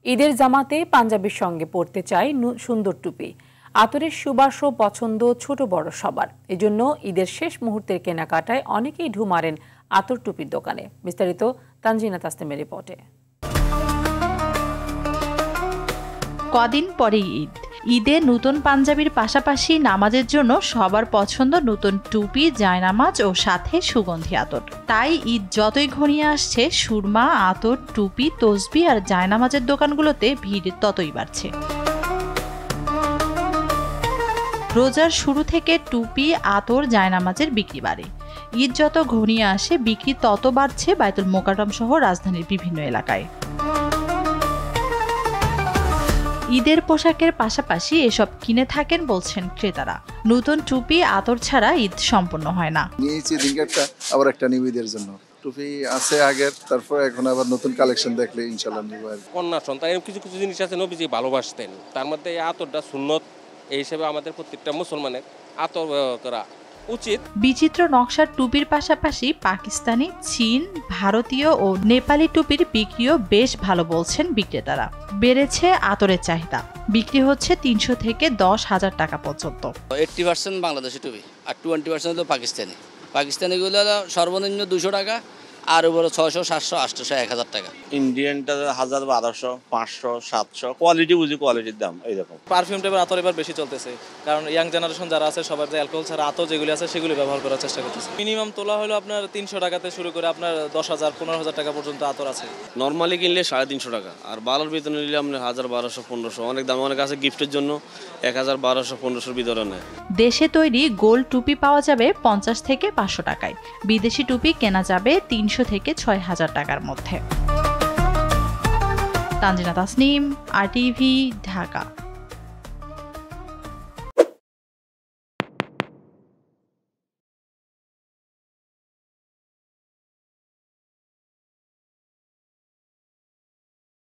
ঈদের জামাতে পাঞ্জাবির সঙ্গে পরতে চাই সুন্দর টুপি। আতরের সুবাসও পছন্দ ছোট বড় সবার। এজন্য ঈদের শেষ মুহূর্তের কেনাকাটায় অনেকেই ঢু মারেন আতর টুপির দোকানে। বিস্তারিত তানজিনা তাসনিমের রিপোর্টে। কদিন পরেই ঈদ। ঈদে নতুন পাঞ্জাবির পাশাপাশি নামাজের জন্য সবার পছন্দ নতুন টুপি, জায়নামাজ ও সাথে সুগন্ধি আতর। তাই ঈদ যতই ঘনিয়ে আসছে, সুরমা, আতর, টুপি, তসবি আর জায়নামাজের দোকানগুলোতে ভিড় ততই বাড়ছে। রোজার শুরু থেকে টুপি, আতর, জায়নামাজের বিক্রি বাড়ে। ঈদ যত ঘনিয়ে আসে, বিক্রি তত বাড়ছে বায়তুল মোকাররম সহ রাজধানীর বিভিন্ন এলাকায়। ঈদের পোশাকের পাশাপাশি এসব কিনে থাকেন বলছেন ক্রেতারা। নতুন টুপি, আতর ছাড়া ঈদ সম্পন্ন হয় না। নিয়েছি দিনকারটা, আবার একটা নিবেদের জন্য টুপি আছে আগের, তারপর এখন আবার নতুন কালেকশন দেখলে ইনশাআল্লাহ নিব। কন্যা সন্তান কিছু কিছু জিনিস আছে নবীজি ভালোবাসতেন, তার মধ্যে এই আতরটা সুন্নত। এই হিসেবে আমাদের প্রত্যেকটা মুসলমানের আতর করা উচিত। বিচিত্র নকশার টুপির পাশাপাশি পাকিস্তানি, চীন, ভারতীয় ও নেপালি টুপির বিক্রিও বেশ ভালো বলছেন বিক্রেতারা। বেড়েছে আতরের চাহিদা, বিক্রি হচ্ছে 300 থেকে 10,000 টাকা পর্যন্ত। 80% বাংলাদেশি টুপি আর 20% হলো পাকিস্তানি। পাকিস্তানিগুলো সর্বনিম্ন 200 টাকা, আর উপরে 600, 700, 800, 1000 টাকা। ইন্ডিয়ানটা 1000, 1200, 500, 700, কোয়ালিটি বুঝি কোয়ালিটির দাম এইরকম। পারফিউম টাইপের আতর এবার বেশি চলতেছে, কারণ ইয়াং জেনারেশন যারা আছে সবার যে অ্যালকোহল ছাড়া আতর যেগুলি আছে সেগুলি ব্যবহার করার চেষ্টা করতেছে। মিনিমাম তোলা হলো আপনার 300 টাকাতে শুরু করে আপনার 10,000, 15,000 টাকা পর্যন্ত আতর আছে। নর্মালি কিনলে 350 টাকা, আর বালোর ভিতরে নিলে আপনার 1000, 1200, 1500। অনেক দাম, অনেক আছে গিফটের জন্য 1000, 1200, 1500 ভিতরে নেয়। দেশে তৈরি গোল টুপি পাওয়া যাবে 50 থেকে 500 টাকায়। বিদেশি টুপি কেনা যাবে 300 থেকে 6,000 টাকার মধ্যে। তানজিনা তাসনিম, RTV, ঢাকা।